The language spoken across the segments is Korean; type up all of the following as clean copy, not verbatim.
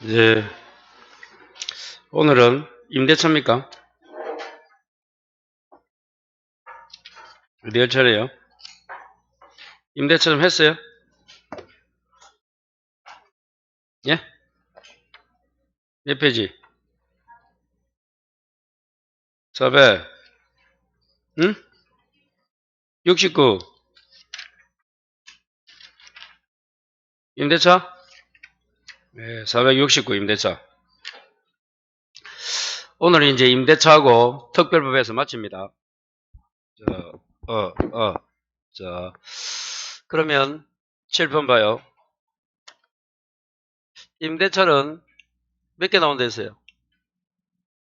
이제 오늘은 임대차입니까? 어디 할 차례요? 임대차 좀 했어요? 예? 몇 페이지? 400. 응? 69. 임대차? 네, 469 임대차. 오늘은 이제 임대차하고 특별법에서 마칩니다. 자, 그러면 7번 봐요. 임대차는 몇 개 나온다 했어요?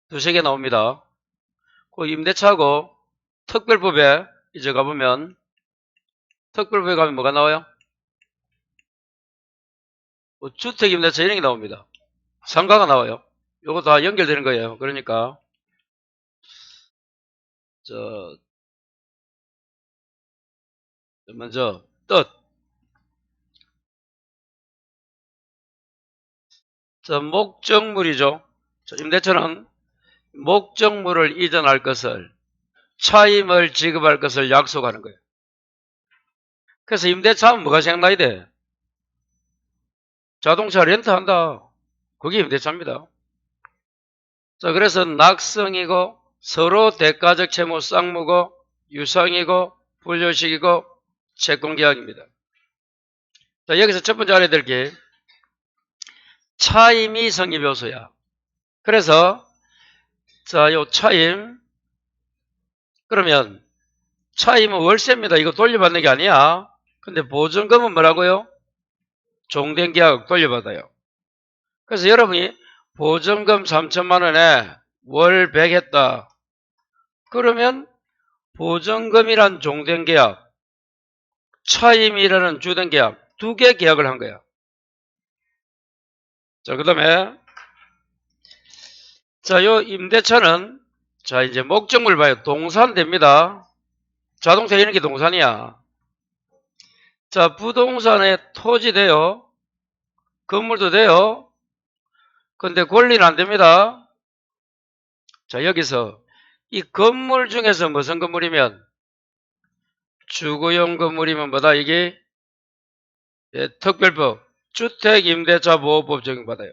두세 개 나옵니다. 그 임대차하고 특별법에 이제 가보면 특별법에 가면 뭐가 나와요? 주택임대차 이런 게 나옵니다. 상가가 나와요. 요거 다 연결되는 거예요. 그러니까 먼저 뜻. 목적물이죠. 임대차는 목적물을 이전할 것을, 차임을 지급할 것을 약속하는 거예요. 그래서 임대차 하면 뭐가 생각나야 돼? 자동차 렌트한다. 그게 임대차입니다. 그래서 낙성이고 서로 대가적 채무 쌍무고 유상이고 분류식이고 채권계약입니다. 여기서 첫 번째 알아야 될 게 차임이 성립 요소야. 그래서 요 차임, 그러면 차임은 월세입니다. 이거 돌려받는 게 아니야. 근데 보증금은 뭐라고요? 종된 계약 돌려받아요. 그래서 여러분이 보증금 3천만 원에 월 100 했다. 그러면 보증금이란 종된 계약, 차임이라는 주된 계약, 두 개 계약을 한 거야. 그 다음에 요 임대차는 이제 목적물 봐요. 동산 됩니다. 자동차 이런 게 동산이야. 부동산에 토지 돼요. 건물도 돼요. 근데 권리는 안 됩니다. 여기서 이 건물 중에서 무슨 건물이면 주거용 건물이면 뭐다? 이게 특별법 주택임대차보호법 적용받아요.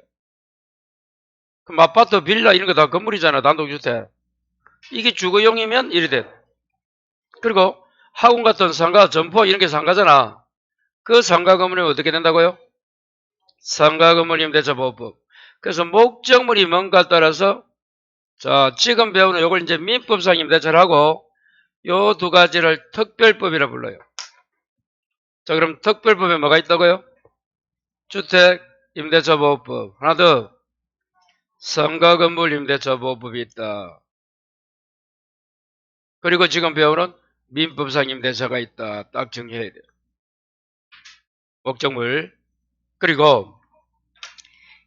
그럼 아파트, 빌라 이런 거 다 건물이잖아. 단독주택. 이게 주거용이면 이래 돼. 그리고 학원 같은 상가, 점포 이런 게 상가잖아. 그 상가 건물이면 어떻게 된다고요? 상가 건물 임대차보호법. 그래서 목적물이 뭔가에 따라서 지금 배우는 요걸 이제 민법상 임대차를 하고 요 두 가지를 특별법이라 불러요. 그럼 특별법에 뭐가 있다고요? 주택 임대차보호법. 하나 더. 상가 건물 임대차보호법이 있다. 그리고 지금 배우는 민법상 임대차가 있다. 딱 정리해야 돼요. 목적물. 그리고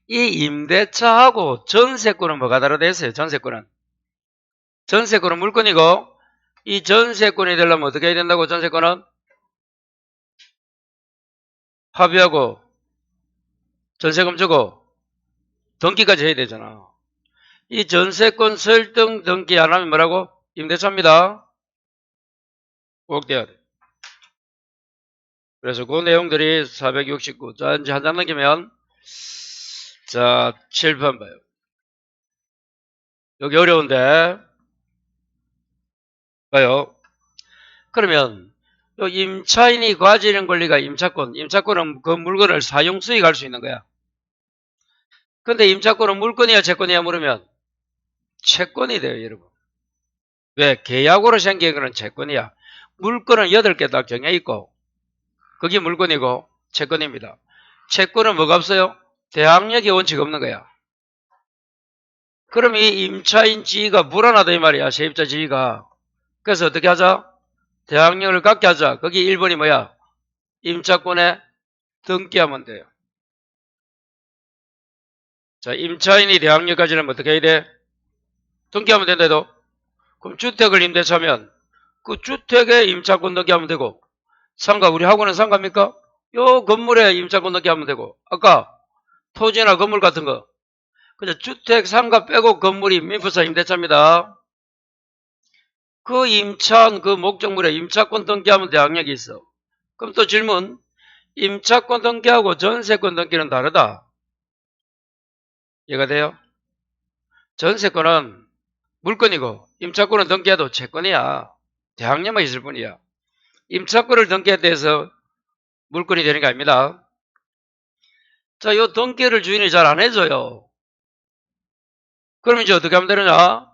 이 임대차하고 전세권은 뭐가 다르다 했어요? 전세권은 물건이고 이 전세권이 되려면 어떻게 해야 된다고? 전세권은 합의하고 전세금 주고 등기까지 해야 되잖아. 이 전세권 설정 등기 안 하면 뭐라고? 임대차입니다. 꼭 돼야 돼. 그래서 그 내용들이 469. 이제 한 장 넘기면 7번 봐요. 여기 어려운데 봐요. 그러면 요 임차인이 가지는 권리가 임차권은 그 물건을 사용 수익할 수 있는 거야. 근데 임차권은 물건이야 채권이야 물으면 채권이 돼요, 여러분. 왜? 계약으로 생긴 거는 채권이야. 물건은 8개 딱 정해 있고 그게 물건이고 채권입니다. 채권은 뭐가 없어요? 대항력이 원칙 없는 거야. 그럼 이 임차인 지위가 불안하다 이 말이야. 세입자 지위가. 그래서 어떻게 하자? 대항력을 갖게 하자. 거기 1번이 뭐야? 임차권에 등기하면 돼요. 임차인이 대항력 가지려면 어떻게 해야 돼? 등기하면 된대도. 그럼 주택을 임대차면 그 주택에 임차권 등기하면 되고 상가, 우리 학원은 상가입니까? 요 건물에 임차권 등기하면 되고 아까 토지나 건물 같은 거. 그냥 주택, 상가 빼고 건물이 민법상 임대차입니다. 그 임차한 그 목적물에 임차권 등기하면 대항력이 있어. 그럼 또 질문. 임차권 등기하고 전세권 등기는 다르다. 이해가 돼요? 전세권은 물건이고 임차권은 등기해도 채권이야. 대항력만 있을 뿐이야. 임차권을 등기에 대해서 물건이 되는 게 아닙니다. 자, 요 등기를 주인이 잘 안 해줘요. 그럼 이제 어떻게 하면 되느냐?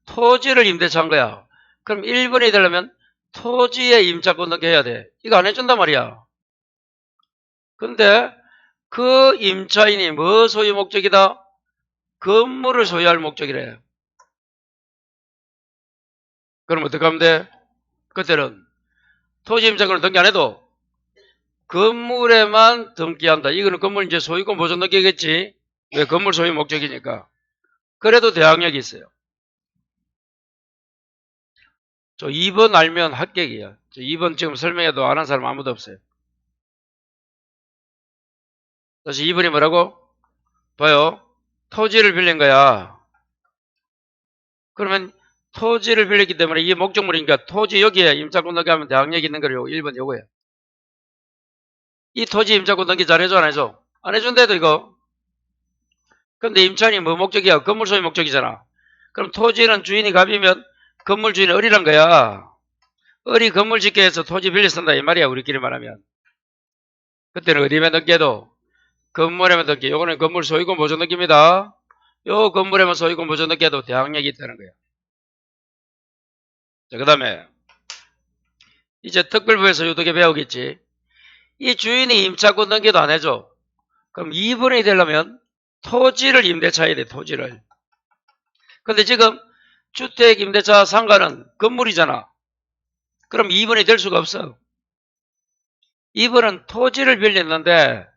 토지를 임대차한 거야. 그럼 1번이 되려면 토지에 임차권 등기해야 돼. 이거 안 해준단 말이야. 근데 그 임차인이 뭐 소유 목적이다? 건물을 소유할 목적이래. 그럼 어떻게 하면 돼? 그때는 토지 임차권을 등기 안 해도 건물에만 등기한다. 이거는 건물 이제 소유권 보존 등기겠지. 왜? 건물 소유 목적이니까. 그래도 대항력이 있어요. 저 2번 알면 합격이야. 저 2번 지금 설명해도 안 한 사람 아무도 없어요. 다시 2번이 뭐라고? 봐요. 토지를 빌린 거야. 그러면 토지를 빌렸기 때문에 이게 목적물이니까 토지 여기에 임차권 등기하면 대항력이 있는 거예요. 1번 요거야. 이 토지 임차권 등기 잘 해줘 안 해줘? 안 해준대도 이거. 근데 임차인이 뭐 목적이야? 건물 소유 목적이잖아. 그럼 토지는 주인이 갑이면 건물 주인은 을이란 거야. 을이 건물 짓게 해서 토지 빌려 쓴다 이 말이야. 우리끼리 말하면. 그때는 어디에만 등기해도 건물에만 등기. 요거는 건물 소유권 보존 등기입니다. 요 건물에만 소유권 보존 등기해도 대항력이 있다는 거야. 자, 그 다음에 이제 특별부에서 요독에 배우겠지. 이 주인이 임차권 등기도 안 해줘. 그럼 2번이 되려면 토지를 임대차해야 돼. 토지를. 근데 지금 주택 임대차 상가는 건물이잖아. 그럼 2번이 될 수가 없어. 2번은 토지를 빌렸는데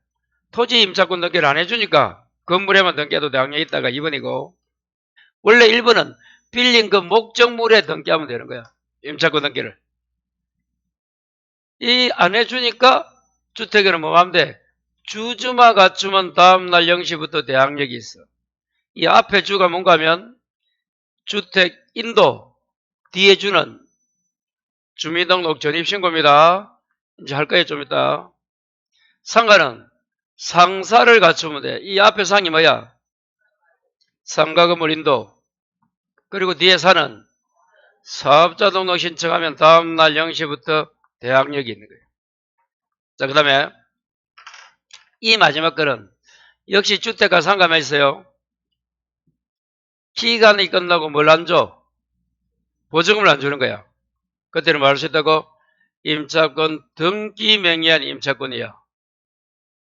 토지 임차권 등기를 안 해주니까 건물에만 등기해도 대항력이 있다가 2번이고, 원래 1번은 빌린 그 목적물에 등기하면 되는 거야. 임차권 등기를. 이 안 해주니까 주택에는 뭐 하면 돼? 주주마 갖추면 다음날 0시부터 대항력이 있어. 이 앞에 주가 뭔가 하면 주택 인도, 뒤에 주는 주민등록 전입신고입니다. 이제 할 거예요, 좀 이따. 상가는 상사를 갖추면 돼. 이 앞에 상이 뭐야? 상가 건물 인도. 그리고 뒤에 사는 사업자 등록 신청하면 다음날 0시부터 대항력이 있는 거예요. 자, 그 다음에 이 마지막 거는 역시 주택과 상가만 있어요. 기간이 끝나고 뭘 안 줘? 보증금을 안 주는 거야. 그때는 뭐 할 수 있다고? 임차권 등기 명의한 임차권이야.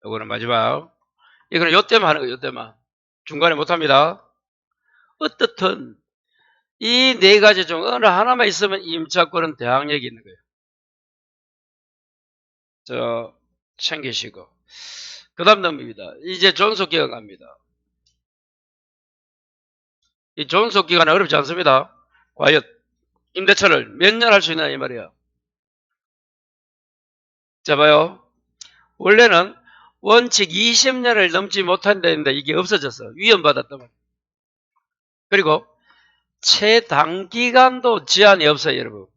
요거는 마지막. 이거는 요때만 하는 거예요. 요때만. 중간에 못합니다. 어떻든 이 네 가지 중 어느 하나만 있으면 임차권은 대항력이 있는 거예요. 저 챙기시고. 그 다음 넘깁니다. 이제 존속기간 갑니다. 이 존속기간은 어렵지 않습니다. 과연 임대차를 몇 년 할 수 있나 이 말이야. 자, 봐요. 원래는 원칙 20년을 넘지 못한다는데 이게 없어졌어. 위헌받았단 말이야. 그리고 최단기간도 제한이 없어요, 여러분.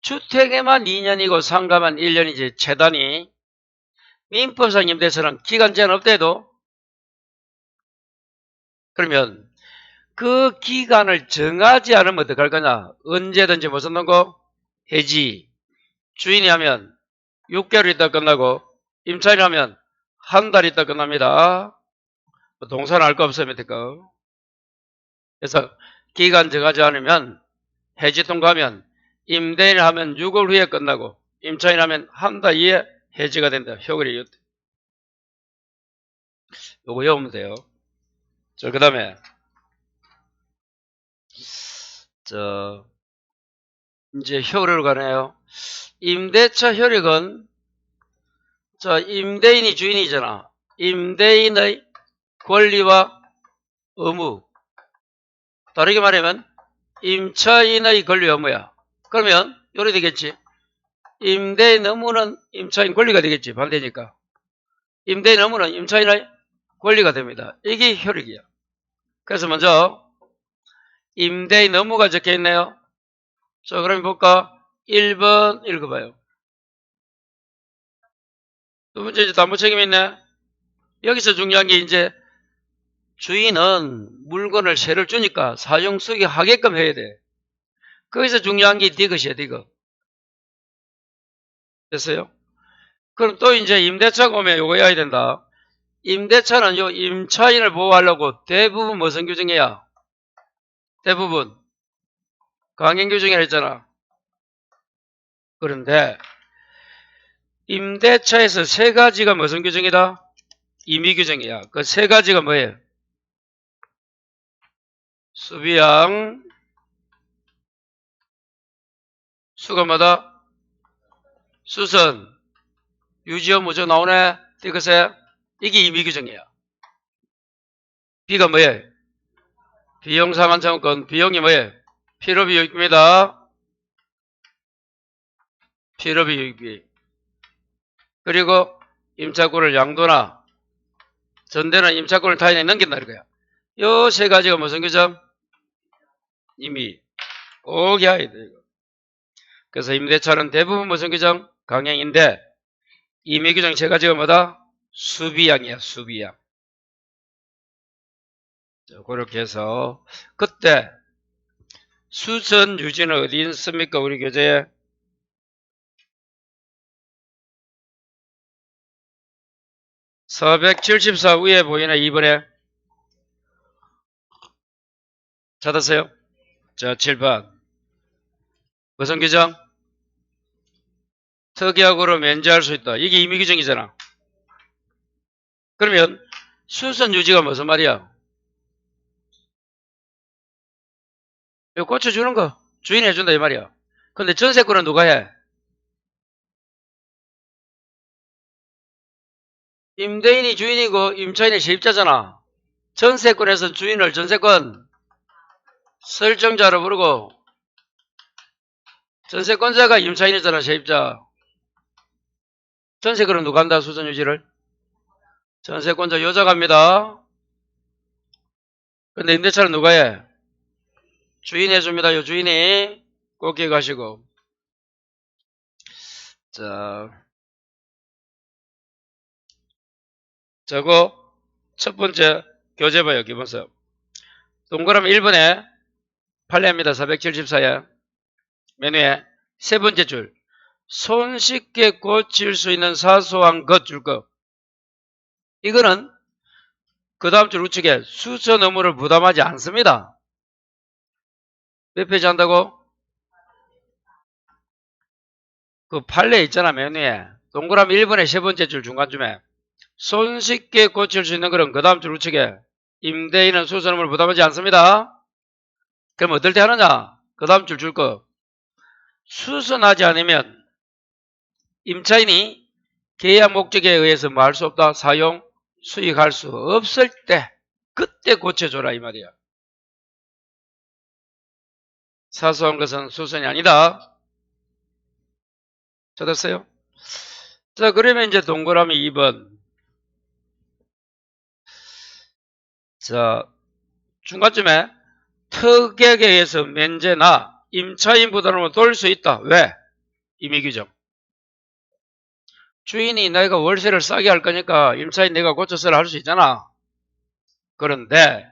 주택에만 2년이고 상가만 1년이지 최단이. 민법상 임대차는 기간 제한 없대도. 그러면 그 기간을 정하지 않으면 어떡할 거냐? 언제든지 무슨 거? 해지. 주인이 하면 6개월 있다 끝나고 임차인이 하면 한 달 있다 끝납니다. 동사는 알 거 없으면 될까? 그래서 기간 정하지 않으면 해지 통과하면 임대인 하면 6월 후에 끝나고 임차인 하면 한 달 이에 해지가 된다. 효결이 이렇다. 요거 외우면 돼요. 자, 그 다음에 이제 효력을 가네요. 임대차 효력은 임대인이 주인이잖아. 임대인의 권리와 의무. 다르게 말하면 임차인의 권리 의무야. 그러면 요래 되겠지. 임대인 의무는 임차인 권리가 되겠지. 반대니까. 임대인 의무는 임차인의 권리가 됩니다. 이게 효력이에요. 그래서 먼저 임대인 의무가 적혀 있네요. 자, 그럼 볼까? 1번 읽어봐요. 두 번째 이제 담보 책임이 있네. 여기서 중요한 게 이제 주인은 물건을 세를 주니까 사용 수익하게끔 해야 돼. 거기서 중요한 게 디귿이야, 디귿. 됐어요? 그럼 또 이제 임대차가 오면 요거 해야 된다. 임대차는 요 임차인을 보호하려고 대부분 무슨 규정이야? 대부분 강행 규정이라 했잖아. 그런데 임대차에서 세 가지가 무슨 규정이다? 임의 규정이야. 그 세 가지가 뭐예요? 수비양, 수가 뭐다? 수선, 유지어 무조 나오네? 이것에 이게 임의 규정이야. B가 뭐예요? 비용 상한 청구권, 비용이 뭐예요? 필요비 유익비입니다. 필요비 유익비. 그리고 임차권을 양도나 전대는 임차권을 타인에 넘긴다 이거야. 요 세 가지가 무슨 규정? 임의. 꼭 해야 돼 이거. 그래서 임대차는 대부분 무슨 규정? 강행인데 임의 규정 세 가지가 뭐다? 수비양이야, 수비양. 그렇게 해서 그때 수선 유지는 어디 있습니까? 우리 교재에 474 위에 보이나 2번에 찾았어요? 자, 7번 무슨 규정? 특약으로 면제할 수 있다. 이게 임의 규정이잖아. 그러면 수선 유지가 무슨 말이야? 이거 고쳐주는 거 주인이 해준다 이 말이야. 근데 전세권은 누가 해? 임대인이 주인이고 임차인이 세입자잖아. 전세권에서 주인을 전세권 설정자로 부르고 전세권자가 임차인이잖아, 세입자. 전세권은 누가 한다, 수선 유지를? 전세권자 여자가 합니다. 근데 임대차는 누가 해? 주인이 해줍니다. 요 주인이 꼭 기억하시고. 자, 저거 첫 번째 교재 봐요. 기본서. 동그라미 1번에 판례입니다. 474에 맨 위에 세 번째 줄. 손쉽게 고칠 수 있는 사소한 것 줄 거. 이거는 그 다음 줄 우측에 수선 의무를 부담하지 않습니다. 몇 페이지 한다고? 그 판례 있잖아, 맨 위에. 동그라미 1번의 세 번째 줄 중간쯤에. 손쉽게 고칠 수 있는 거는 그 다음 줄 우측에 임대인은 수선 의무를 부담하지 않습니다. 그럼 어떨 때 하느냐? 그 다음 줄 줄 거. 수선하지 않으면 임차인이 계약 목적에 의해서 뭐 할 수 없다. 사용, 수익할 수 없을 때 그때 고쳐줘라 이 말이야. 사소한 것은 수선이 아니다. 찾았어요? 자, 그러면 이제 동그라미 2번. 자, 중간쯤에 특약에 의해서 면제나 임차인 부담을 돌릴 수 있다. 왜? 임의 규정. 주인이 내가 월세를 싸게 할 거니까 임차인 내가 고쳐서라 할 수 있잖아. 그런데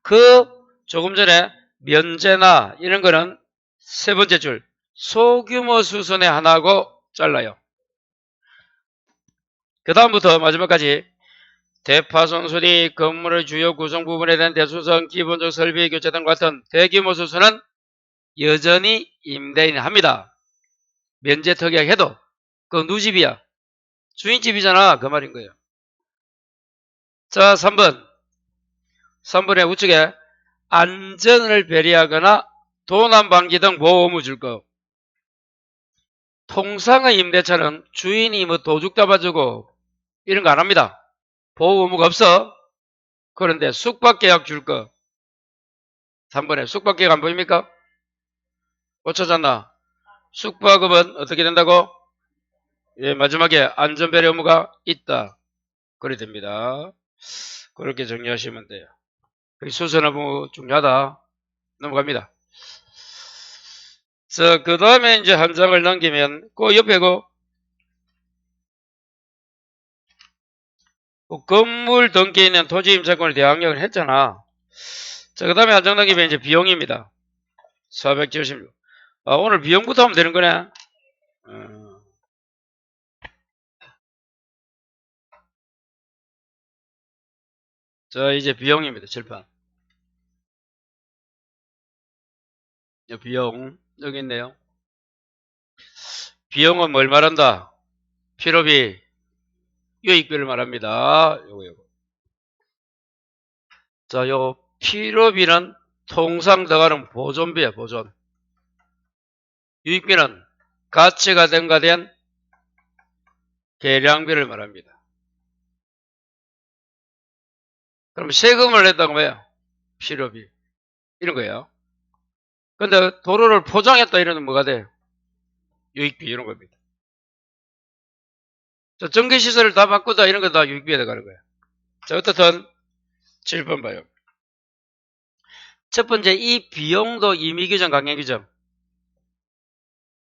그 조금 전에 면제나 이런 거는 세 번째 줄 소규모 수선에 하나고 잘라요. 그 다음부터 마지막까지 대파손수리, 건물의 주요 구성 부분에 대한 대수선, 기본적 설비 교체 등 같은 대규모 수선은 여전히 임대인이 합니다. 면제 특약해도 그건 누 집이야. 주인 집이잖아. 그 말인 거예요. 자, 3번. 3번의 우측에 안전을 배려하거나 도난 방지 등 보호 의무 줄 거. 통상의 임대차는 주인이 뭐 도둑 잡아주고 이런 거 안 합니다. 보호 의무가 없어. 그런데 숙박계약 줄 거. 3번에 숙박계약 안 보입니까? 못 찾았나? 숙박업은 어떻게 된다고? 예, 마지막에 안전배려 의무가 있다. 그래 됩니다. 그렇게 정리하시면 돼요. 수선화부 중요하다. 넘어갑니다. 자, 그 다음에 이제 한 장을 넘기면, 그 옆에 그 건물 등기에 있는 토지 임차권을 대항력을 했잖아. 자, 그 다음에 한 장 넘기면 이제 비용입니다. 476. 오늘 비용부터 하면 되는 거네. 자, 이제 비용입니다. 칠판. 비용, 여기 있네요. 비용은 뭘 말한다? 필요비, 유익비를 말합니다. 요거. 자, 요 필요비는 통상 들어가는 보존비야, 보존. 유익비는 가치가 증가된 계량비를 말합니다. 그럼 세금을 냈다고 뭐야? 필요비. 이런 거예요. 근데 도로를 포장했다 이러면 뭐가 돼? 유익비 이런 겁니다. 자, 전기시설을 다 바꾸다 이런 거 다 유익비에 들어가는 거야. 자, 어떻든 7번 봐요. 첫 번째, 이 비용도 임의규정, 강행규정.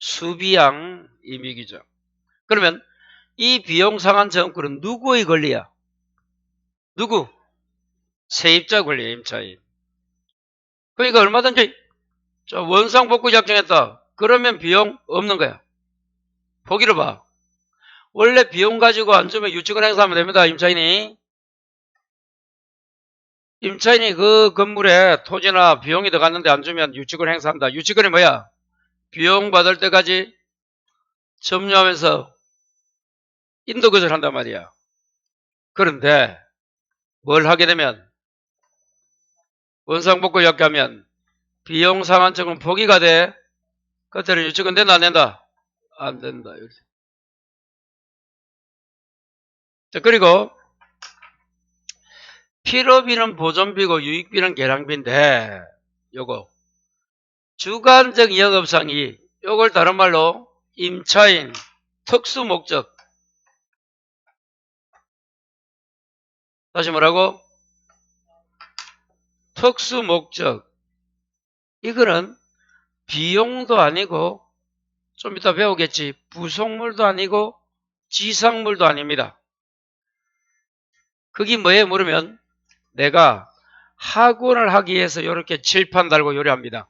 수비양 임의규정. 그러면 이 비용 상한 정권은 누구의 권리야? 누구? 세입자 권리야, 임차인. 그러니까 얼마든지 원상복구 작정했다. 그러면 비용 없는 거야. 보기를 봐. 원래 비용 가지고 안 주면 유치권 행사하면 됩니다. 임차인이 그 건물에 토지나 비용이 들어갔는데 안 주면 유치권 행사한다. 유치권이 뭐야? 비용 받을 때까지 점유하면서 인도거절 한단 말이야. 그런데 뭘 하게 되면 원상복구 약하면 비용 상한증은 포기가 돼. 그때는 유치권 된다 안 된다? 안 된다. 자, 그리고 필요비는 보존비고 유익비는 계량비인데 요거 주관적 영업상이 요걸 다른 말로 임차인 특수목적. 다시 뭐라고? 특수목적. 이거는 비용도 아니고 좀 이따 배우겠지. 부속물도 아니고 지상물도 아닙니다. 그게 뭐예요? 물으면 내가 학원을 하기 위해서 이렇게 칠판 달고 요리합니다.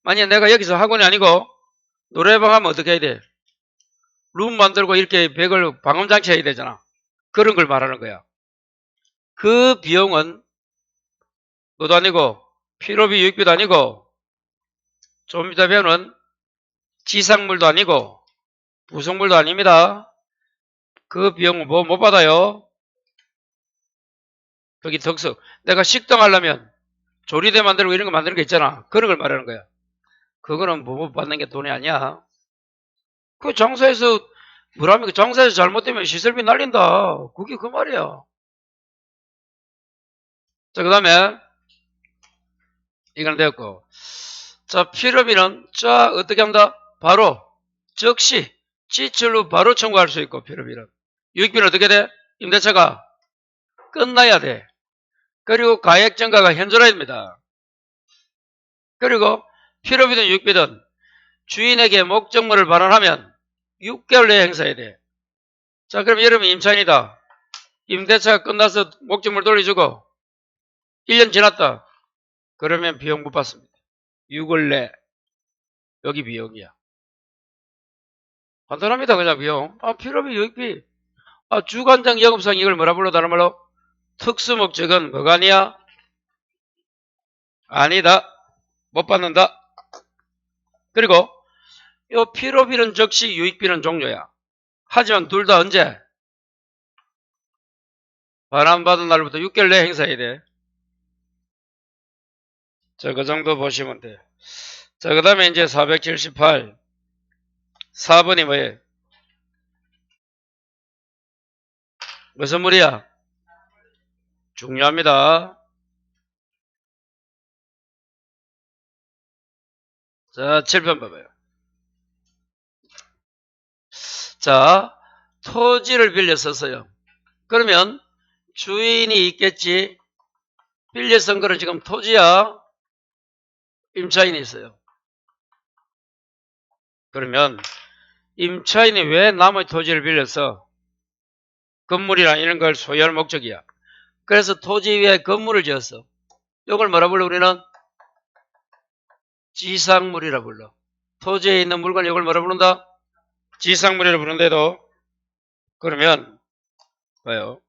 만약 내가 여기서 학원이 아니고 노래방 하면 어떻게 해야 돼? 룸 만들고 이렇게 벽을 방음장치 해야 되잖아. 그런 걸 말하는 거야. 그 비용은 너도 아니고 필요비 유익비도 아니고 좀 이따 배우는 지상물도 아니고 부속물도 아닙니다. 그 비용은 뭐 못 받아요? 거기 특수. 내가 식당 하려면 조리대 만들고 이런 거 만드는 거 있잖아. 그런 걸 말하는 거야. 그거는 못 받는 게 돈이 아니야. 그 장사에서 뭐라면 그 장사에서 잘못되면 시설비 날린다. 그게 그 말이야. 자, 그 다음에 이건 되었고. 자, 필요비는 자 어떻게 한다? 바로 즉시 지출로 바로 청구할 수 있고 필요비는. 유익비는 어떻게 돼? 임대차가 끝나야 돼. 그리고 가액 증가가 현존해야 됩니다. 그리고 필요비든 유익비든 주인에게 목적물을 반환하면 6개월 내에 행사해야 돼. 자, 그럼 여러분 임차인이다. 임대차가 끝나서 목적물 돌려주고 1년 지났다. 그러면 비용 못 받습니다. 6월 내. 여기 비용이야. 간단합니다. 그냥 비용. 필요비, 유익비. 주관장 영업상 이걸 뭐라 불러? 다른 말로 특수목적은 뭐가 아니야? 아니다. 못 받는다. 그리고 이 필요비는 즉시 유익비는 종료야. 하지만 둘 다 언제? 반환받은 날부터 6개월 내에 행사해야 돼. 자, 그 정도 보시면 돼. 자, 그 다음에 이제 478. 4번이 뭐예요? 무슨 물이야? 중요합니다. 자, 7번 봐봐요. 자, 토지를 빌려 썼어요. 그러면 주인이 있겠지. 빌려 쓴 거는 지금 토지야, 임차인이 있어요. 그러면 임차인이 왜 남의 토지를 빌려서 건물이나 이런 걸 소유할 목적이야. 그래서 토지 위에 건물을 지었어. 이걸 뭐라 불러 우리는? 지상물이라 불러. 토지에 있는 물건 이걸 뭐라 부른다? 지상물이라 부르는데도 그러면 봐요.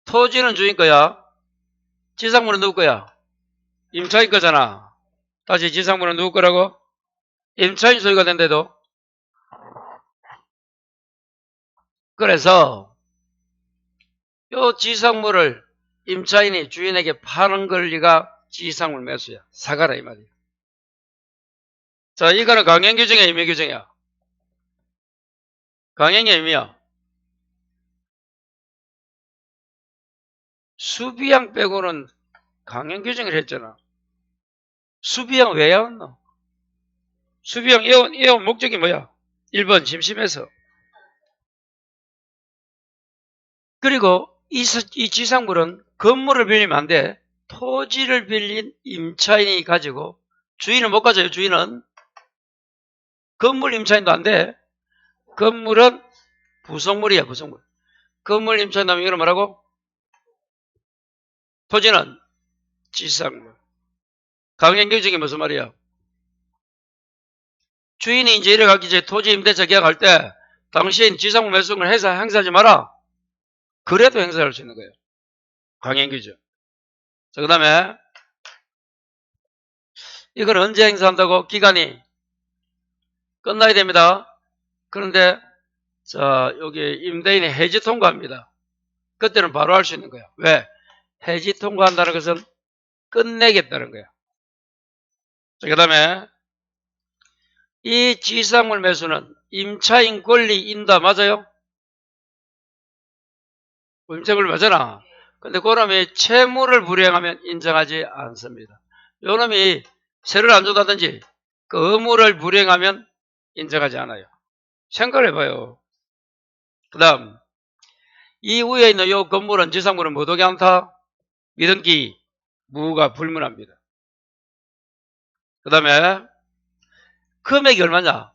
토지는 주인 거야. 지상물은 누구 거야? 임차인 거잖아. 다시 지상물은 누구 거라고? 임차인 소유가 된대도. 그래서 요 지상물을 임차인이 주인에게 파는 권리가 지상물 매수야. 사가라 이 말이야. 자, 이거는 강행규정이야, 임의규정이야? 강행의 의미야. 수비양 빼고는 강행규정을 했잖아. 수비양 왜 해왔노? 수비양 이어온 목적이 뭐야? 1번 심심해서. 그리고 이 지상물은 건물을 빌리면 안 돼. 토지를 빌린 임차인이 가지고 주인은 못 가져요. 주인은 건물 임차인도 안 돼. 건물은 부속물이야. 부속물. 건물 임차인 하면 이걸 뭐라고? 토지는 지상물. 강행규정이 무슨 말이야? 주인이 이제 이래가기 전에 토지 임대차 계약할 때 당신 지상물 매수를 행사하지 마라. 그래도 행사할 수 있는 거예요. 강행규정. 자, 그 다음에 이걸 언제 행사한다고? 기간이 끝나야 됩니다. 그런데 자, 여기 임대인이 해지 통과합니다. 그때는 바로 할 수 있는 거야. 왜? 해지 통과한다는 것은 끝내겠다는 거야. 자, 그 다음에 이 지상물 매수는 임차인 권리 인다. 맞아요? 임차인을 맞잖아. 근데 그놈이 채무를 불이행하면 인정하지 않습니다. 요놈이 세를 안 준다든지 그 의무를 불이행하면 인정하지 않아요. 생각을 해봐요. 그 다음 이 위에 있는 요 건물은 지상물은 못오게 않다. 미등기 무가 불문합니다. 그 다음에 금액이 얼마냐?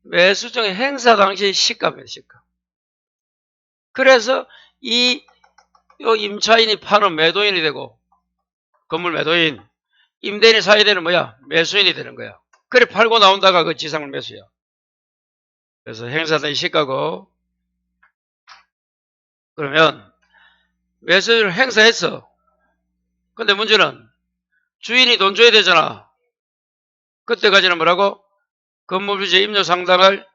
매수증의 행사 당시 시가입니다. 시가. 그래서 요 임차인이 파는 매도인이 되고 건물 매도인, 임대인이 사야 되는 뭐야? 매수인이 되는 거야. 그래 팔고 나온다가 그 지상물 매수야. 그래서 행사된 시가고 그러면 매수를 행사했어. 근데 문제는 주인이 돈 줘야 되잖아. 그때까지는 뭐라고? 건물주체 임료 상당을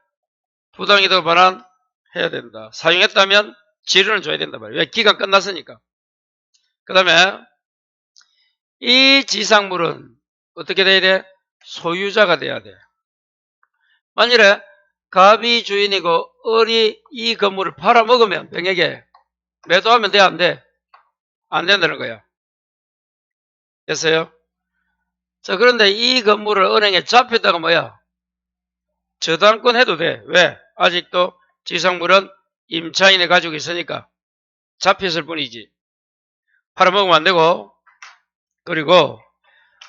부당이득 반환해야 된다. 사용했다면 지르는 줘야 된단 말이야. 왜? 기간 끝났으니까. 그 다음에 이 지상물은 어떻게 돼야 돼? 소유자가 돼야 돼. 만일에 갑이 주인이고 을이 이 건물을 팔아먹으면 병에게 매도하면 돼? 안 돼? 안 된다는 거야. 됐어요? 자, 그런데 이 건물을 은행에 잡혔다가 뭐야? 저당권 해도 돼. 왜? 아직도 지상물은 임차인이 가지고 있으니까 잡혔을 뿐이지. 팔아먹으면 안 되고, 그리고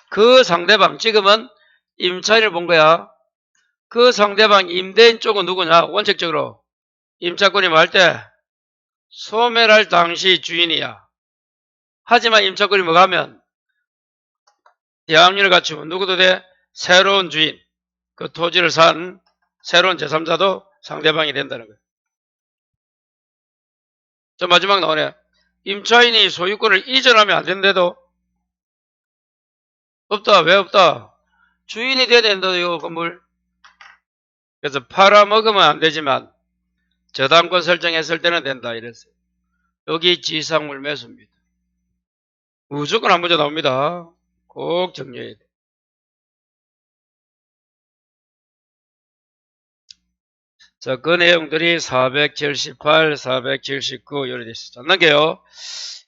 그 상대방, 지금은 임차인을 본 거야. 그 상대방 임대인 쪽은 누구냐? 원칙적으로 임차권이 뭐 할 때 소멸할 당시 주인이야. 하지만 임차권이 뭐가 하면 대항률을 갖추면 누구도 돼? 새로운 주인, 그 토지를 산 새로운 제3자도 상대방이 된다는 거예요. 저 마지막 나오네. 임차인이 소유권을 이전하면 안 된대도 없다. 왜 없다? 주인이 돼야 된다. 이 건물. 그래서 팔아먹으면 안 되지만 저당권 설정했을 때는 된다. 이랬어요. 여기 지상물 매수입니다. 무조건 한 문제 나옵니다. 꼭 정리해야 돼. 자, 그 내용들이 478, 479 이렇게 되어 있어요. 넘겨요.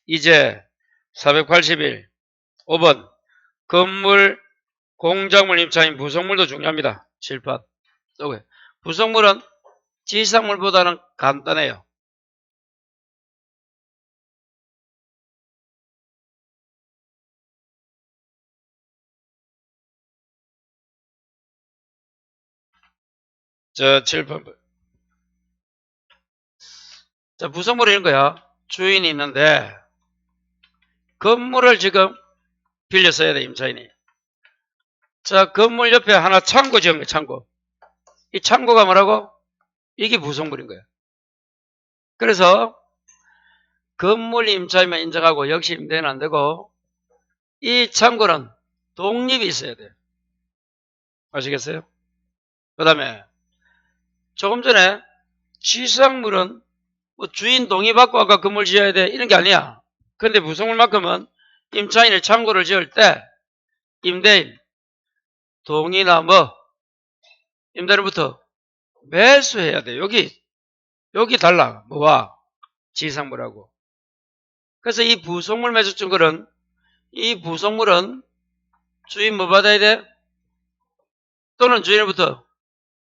이제 481, 5번 건물, 공작물 임차인 부속물도 중요합니다. 칠판. 부속물은 지상물보다는 간단해요. 저 7번. 자, 부속물이 이런 거야. 주인이 있는데 건물을 지금 빌려 써야 돼, 임차인이. 자, 건물 옆에 하나 창고 지은 거야, 창고. 이 창고가 뭐라고? 이게 부속물인 거야. 그래서 건물 임차인만 인정하고 역시 임대는 안 되고 이 창고는 독립이 있어야 돼. 아시겠어요? 그 다음에 조금 전에 지상물은 뭐 주인 동의받고 아까 건물 지어야 돼 이런 게 아니야. 근데 부속물만큼은 임차인이 창고를 지을 때 임대인 동의나 뭐 임대인부터 매수해야 돼. 여기 달라. 뭐와? 지상물하고. 그래서 이 부속물 매수 증거는 이 부속물은 주인 뭐 받아야 돼? 또는 주인으로부터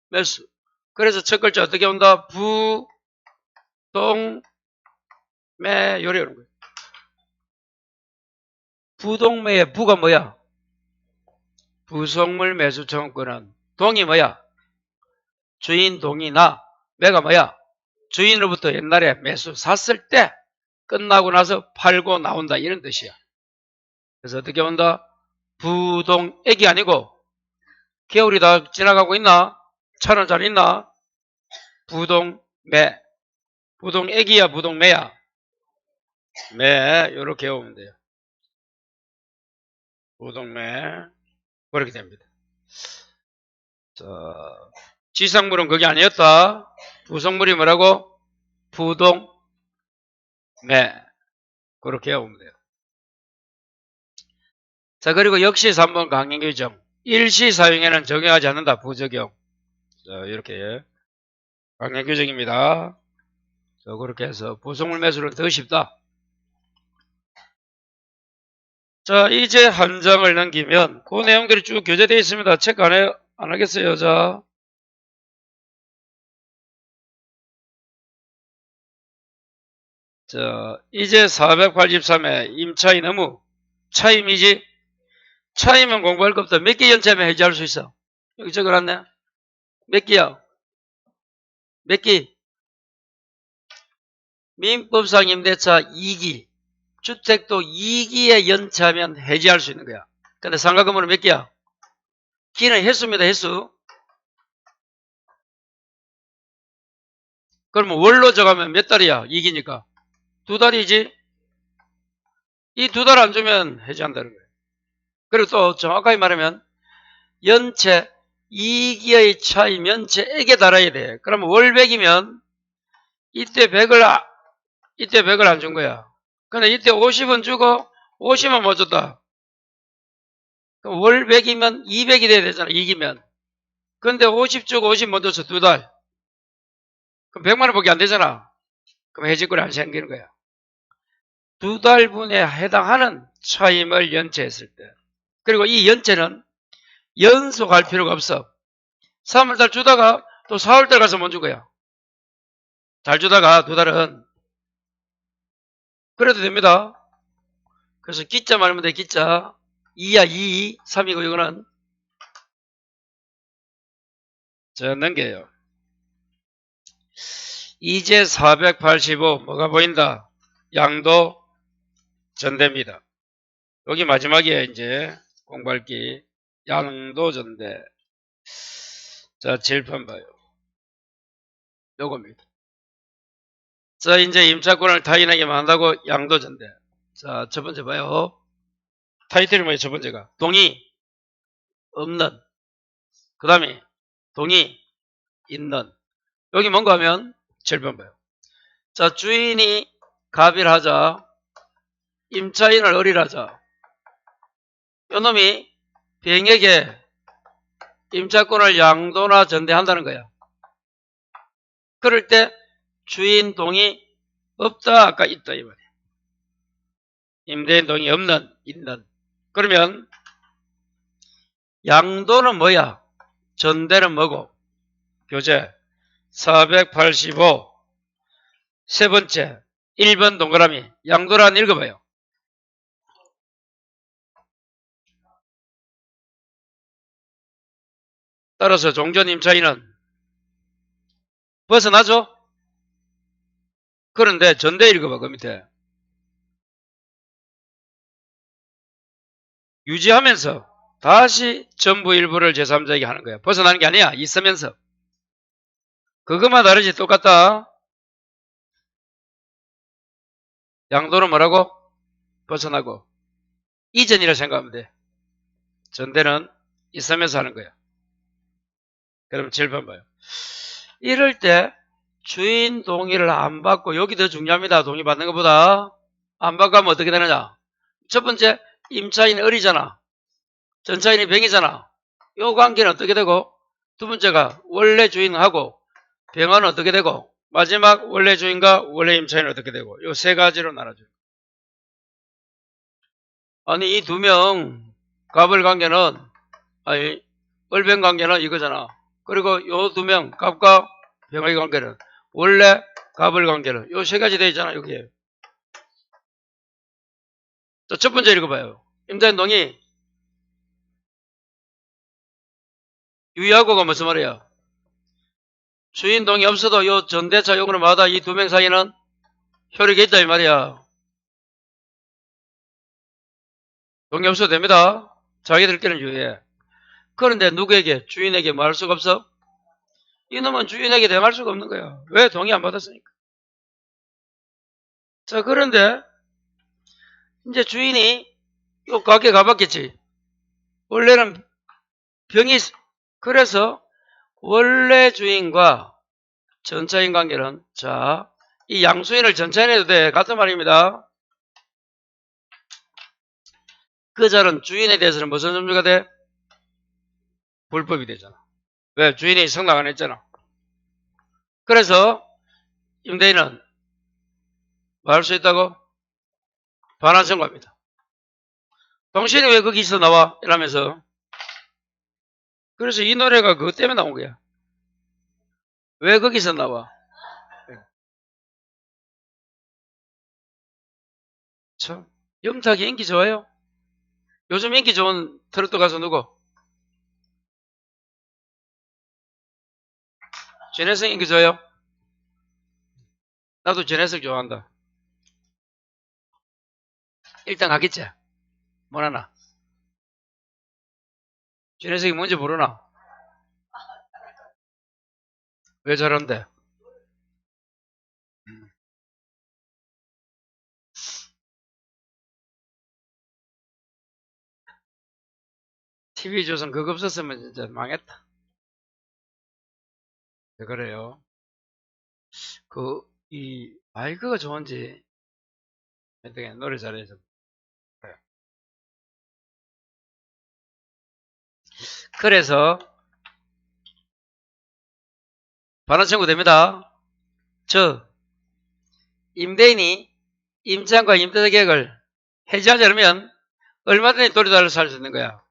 매수. 그래서 첫 글자 어떻게 온다? 부동매 요래 오는 거예요. 부동매의 부가 뭐야? 부속물 매수 청구권은 동이 뭐야? 주인 동의나 매가 뭐야? 주인으로부터 옛날에 매수 샀을 때 끝나고 나서 팔고 나온다 이런 뜻이야. 그래서 어떻게 온다? 부동액이 아니고 겨울이 다 지나가고 있나? 차는 잘 있나? 부동매. 부동액이야 부동매야? 매 요렇게 오면 돼요. 부동매 그렇게 됩니다. 자, 지상물은 그게 아니었다. 부속물이 뭐라고? 부동매 그렇게 오면 돼요. 자, 그리고 역시 3번 강행규정 일시사용에는 적용하지 않는다. 부적용. 자, 이렇게 강행규정입니다. 자, 그렇게 해서 부속물 매수는 더 쉽다. 자, 이제 한 장을 넘기면 그 내용들이 쭉 교재되어 있습니다. 체크 안 하겠어요? 자, 이제 483회 임차인 의무 차임이지. 차임은 공부할 것부터 몇 개 연차면 해지할 수 있어? 여기 적어놨네. 몇 개야? 몇 개? 민법상 임대차 2기, 주택도 2기에 연차하면 해지할 수 있는 거야. 근데 상가 건물은 몇 개야? 기는 횟수입니다, 횟수. 그러면 월로 적으면 몇 달이야? 2기니까. 2달이지? 이 2달 안 주면 해지한다는 거예요. 그리고 또 정확하게 말하면 연체 2기의 차임 연체액에 달아야 돼. 그러면 월 100이면 이때 100을 안 준 거야. 근데 이때 50은 주고 50은 못 줬다. 그럼 월 100이면 200이 돼야 되잖아. 2기면. 근데 50 주고 50 못 줘서 2달. 그럼 100만 원밖에 안 되잖아. 그럼 해지권이 안 생기는 거야. 2달분에 해당하는 차임을 연체했을 때. 그리고 이 연체는 연속할 필요가 없어. 3월달 주다가 또 4월달 가서 못 준 거야. 잘 주다가 2달은 그래도 됩니다. 그래서 기자 말면 돼. 기자 2야 2, 3이고 이거는 자 넘겨요. 이제 485 뭐가 보인다? 양도 전대입니다. 여기 마지막에 이제 공부할기 양도 전대. 자, 질판 봐요. 요겁니다. 자, 이제 임차권을 타인에게 만다고 양도 전대. 자, 첫 번째 봐요. 타이틀이 뭐예요? 첫 번째가 동의 없는. 그 다음에 동의 있는. 여기 뭔가 하면 7번 봐요. 자, 주인이 갑의를 하자. 임차인을 을이라자. 요놈이 병에게 임차권을 양도나 전대한다는 거야. 그럴 때 주인 동의 없다, 아까 있다 이 말이야. 임대인 동의 없는, 있는. 그러면 양도는 뭐야? 전대는 뭐고? 교재 485 세 번째 1번 동그라미 양도란 읽어봐요. 따라서 종전 임차인은 벗어나죠? 그런데 전대 읽어봐, 그 밑에. 유지하면서 다시 전부 일부를 제3자에게 하는 거야. 벗어나는 게 아니야. 있으면서. 그것만 다르지 똑같다. 양도는 뭐라고? 벗어나고. 이전이라 생각하면 돼. 전대는 있으면서 하는 거야. 그럼 7번 봐요. 이럴 때 주인 동의를 안 받고, 여기 더 중요합니다. 동의 받는 것보다. 안 받고 하면 어떻게 되느냐? 첫 번째, 임차인이 어리잖아. 전차인이 병이잖아. 이 관계는 어떻게 되고, 두 번째가 원래 주인하고 병은 어떻게 되고, 마지막 원래 주인과 원래 임차인은 어떻게 되고, 이 세 가지로 나눠줘요. 아니, 이 두 명 갑을 관계는, 아니, 을병 관계는 이거잖아. 그리고 이 두 명 갑과 병의 관계는 원래 갑을 관계는 이 세 가지 되어 있잖아, 여기에. 자, 첫 번째 읽어봐요. 임차인 동의. 유의하고가 무슨 말이야? 주인 동의 없어도 이 전대차 요금마다 이 두 명 사이는 효력이 있다, 이 말이야. 동의 없어도 됩니다. 자기들끼리는 유의해. 그런데 누구에게? 주인에게 뭐 할 수가 없어? 이놈은 주인에게 대응할 수가 없는 거야. 왜? 동의 안 받았으니까. 자, 그런데 이제 주인이 요 가게 가봤겠지. 원래는 병이, 그래서 원래 주인과 전차인 관계는, 자, 이 양수인을 전차인해도 돼. 같은 말입니다. 그 자는 주인에 대해서는 무슨 점유가 돼? 불법이 되잖아. 왜? 주인이 승낙 안 했잖아. 그래서 임대인은 뭐 할 수 있다고? 반환 청구합니다. 당신이 왜 거기서 나와? 이러면서. 그래서 이 노래가 그것 때문에 나온 거야. 왜 거기서 나와? 참, 영탁이 인기 좋아요? 요즘 인기 좋은 트로트 가수 누구? 전혜성 인기 좋아요? 나도 전혜성 좋아한다. 일단 가겠지? 뭐라나? 전혜성이 뭔지 모르나? 왜 저런데? TV조선 그거 없었으면 진짜 망했다. 왜 그래요? 이 마이크가 좋은지, 하여튼 노래 잘해서. 그래. 그래서, 반환 청구 됩니다. 임대인이 임차인과 임대차 계약을 해지하지 않으면 얼마든지 도리도를 살 수 있는 거야.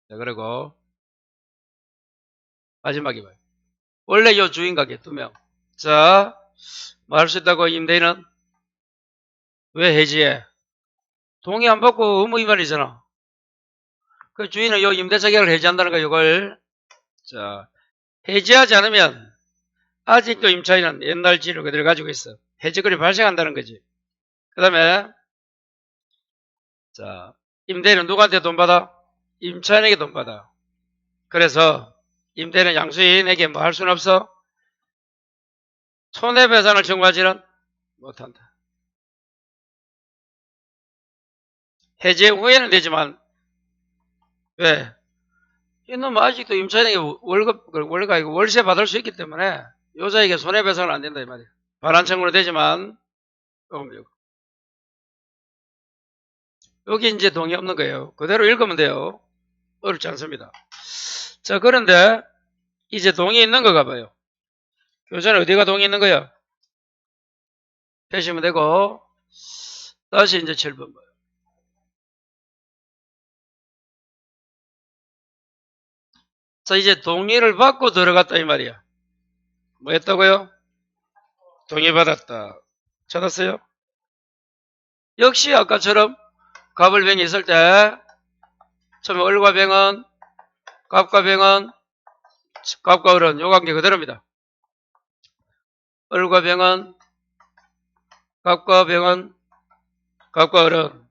자, 그리고, 마지막에 봐요. 원래 요 주인 가게 2명. 자, 뭐 할 수 있다고 임대인은? 왜 해지해? 동의 안 받고 의무 위반이잖아. 그 주인은 요 임대차 계약을 해지한다는 거, 이걸. 자, 해지하지 않으면 아직도 임차인은 옛날 지를 그대로 가지고 있어. 해지거리 발생한다는 거지. 그 다음에, 자, 임대인은 누구한테 돈 받아? 임차인에게 돈 받아. 그래서 임대인은 양수인에게 뭐 할 수는 없어? 손해배상을 청구하지는 못한다. 해지 후에는 되지만, 왜? 이놈은 아직도 임차인에게 월급 아니고 월세 받을 수 있기 때문에 여자에게 손해배상은 안 된다, 이 말이야. 반환 청구는 되지만, 여기 이제 동의 없는 거예요. 그대로 읽으면 돼요. 어렵지 않습니다. 자, 그런데 이제 동의 있는 거 가봐요. 교재는 어디가 동의 있는 거야? 펴시면 되고, 다시 이제 7번 봐요. 자, 이제 동의를 받고 들어갔다, 이 말이야. 뭐 했다고요? 동의받았다. 찾았어요? 역시 아까처럼 갑을 병이 있을 때, 처음에 을과 병은, 갑과 병은 값과 을은 요 관계 그대로입니다. 을과 병은 값과 병은 값과 을은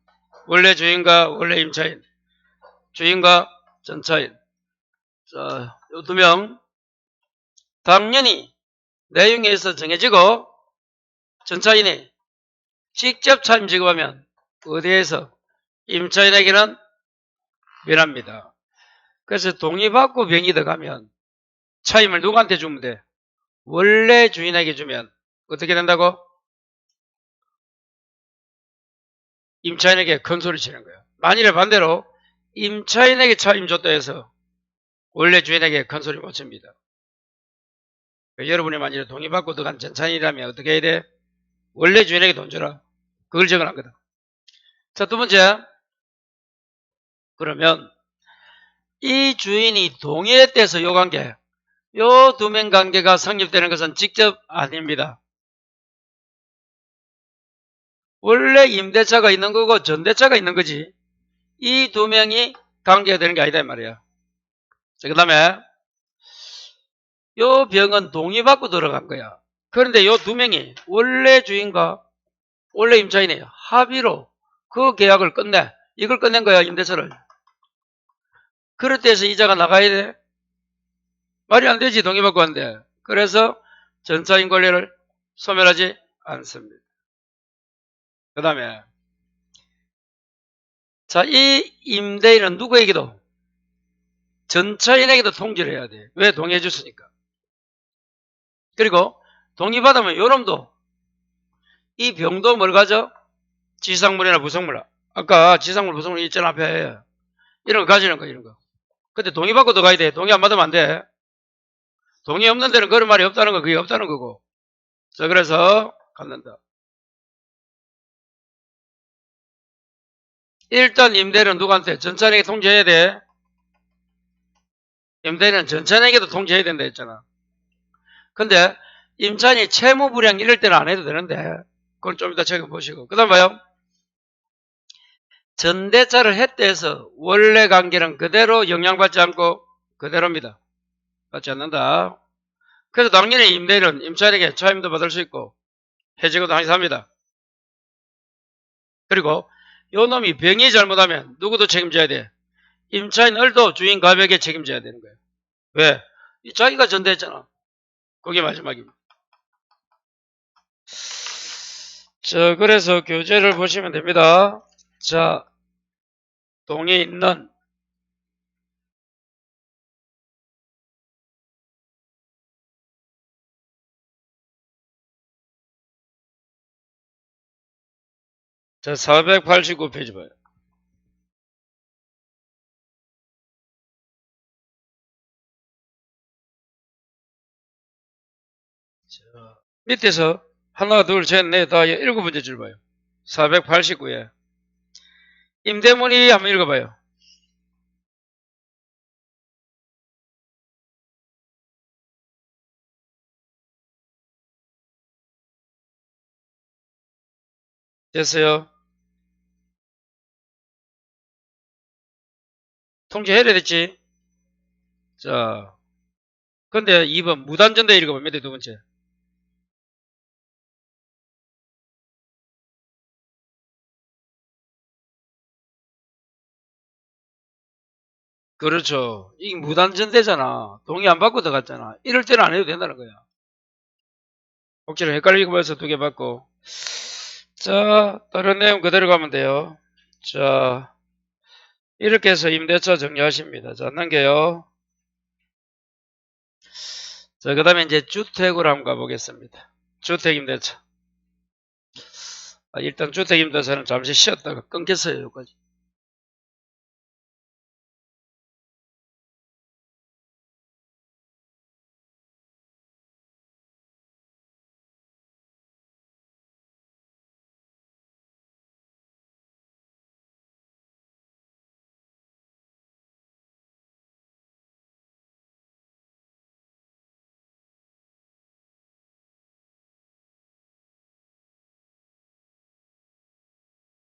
원래 주인과 원래 임차인, 주인과 전차인. 자, 요 두 명 당연히 내용에 있어 정해지고 전차인이 직접 차임 지급하면 어디에서 임차인에게는 면합니다. 그래서 동의받고 병이 들어가면 차임을 누구한테 주면 돼? 원래 주인에게 주면 어떻게 된다고? 임차인에게 큰 소리 치는 거예요. 만일에 반대로 임차인에게 차임 줬다 해서 원래 주인에게 큰 소리 못 칩니다. 여러분이 만일에 동의받고 들어간 전차인이라면 어떻게 해야 돼? 원래 주인에게 돈 줘라. 그걸 적어놓은 거다. 자, 두 번째. 그러면 이 주인이 동의했대서 요 관계, 요 두 명 관계가 성립되는 것은 직접 아닙니다. 원래 임대차가 있는 거고 전대차가 있는 거지. 이 두 명이 관계가 되는 게 아니다 이 말이야. 자, 그 다음에 요 병은 동의받고 들어간 거야. 그런데 요 두 명이 원래 주인과 원래 임차인이 합의로 그 계약을 끝내. 이걸 끝낸 거야, 임대차를. 그럴 때에서 이자가 나가야 돼? 말이 안 되지, 동의받고 한데. 그래서 전차인 권리를 소멸하지 않습니다. 그 다음에 자, 이 임대인은 누구에게도 전차인에게도 통지를 해야 돼. 왜? 동의해 줬으니까. 그리고 동의받으면 요놈도 이 병도 뭘 가져? 지상물이나 부속물. 아까 지상물, 부속물 있잖아, 앞에. 이런 거 가지는 거, 이런 거. 근데 동의받고 들어가야 돼. 동의 안 받으면 안 돼. 동의 없는 데는 그런 말이 없다는 거, 그게 없다는 거고. 자, 그래서 갖는다. 일단 임대인은 누구한테? 전차인에게 통지해야 돼. 임대인은 전차인에게도 통지해야 된다 했잖아. 근데 임차인이 채무불이행 이럴 때는 안 해도 되는데 그건 좀 이따 챙겨보시고. 그 다음 봐요. 전대차를 했다 해서 원래 관계는 그대로 영향받지 않고 그대로입니다. 받지 않는다. 그래서 당연히 임대인은 임차인에게 차임도 받을 수 있고 해지고도 항의합니다. 그리고 요 놈이 병이 잘못하면 누구도 책임져야 돼. 임차인 을도 주인 갑에게 책임져야 되는 거예요. 왜? 자기가 전대했잖아. 그게 마지막입니다. 자, 그래서 교재를 보시면 됩니다. 자, 동의 있는 자, 489페이지 봐요. 자, 밑에서 하나, 둘, 셋, 넷, 다 7번째 줄 봐요. 489에 임대문의 한번 읽어봐요. 됐어요? 통지해야 됐지? 자, 근데 2번 무단전대 읽어봐. 밑에 두 번째. 그렇죠. 이게 무단전대잖아. 동의 안 받고 들어갔잖아. 이럴 때는 안 해도 된다는 거야. 혹시나 헷갈리고 봐서 두 개 받고. 자, 다른 내용 그대로 가면 돼요. 자, 이렇게 해서 임대차 정리하십니다. 자, 넘겨요. 자, 그 다음에 이제 주택으로 한번 가보겠습니다. 주택임대차. 일단 주택임대차는 잠시 쉬었다가 끊겼어요. 여기까지.